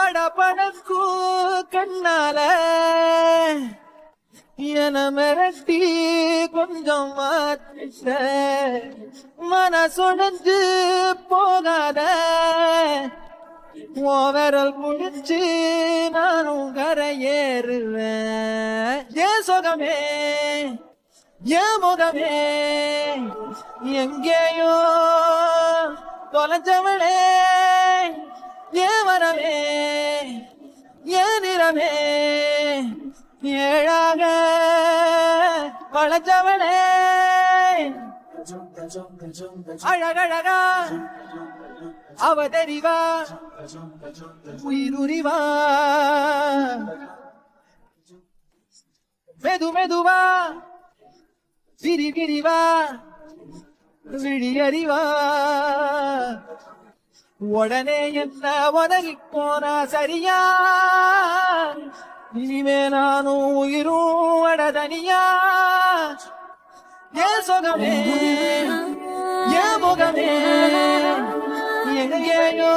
படபடக்கு கண்ணால என மிரட்டி கொஞ்சம் மாத்திட்ட மனசுடைஞ்சு போகாத விரல் முடிச்சு நானும் கரையேறுவேன் ஏன் சுகமே ஏன் முகமே எங்கேயோ தொலைஞ்சவளே ஏன் வரவே ஏன் நிறமே ஏழாக வளைஞ்சவளே அழகழகா அவ தெரிவா உயிருரிவா மெது மெதுவா விரி விரிவா விழியறிவா உடனே என்ன உதகி போனா சரியா இனிமே நானும் உயிரும் அடதனியா ஏன் சுகமே ஏன் முகமே எங்கேயோ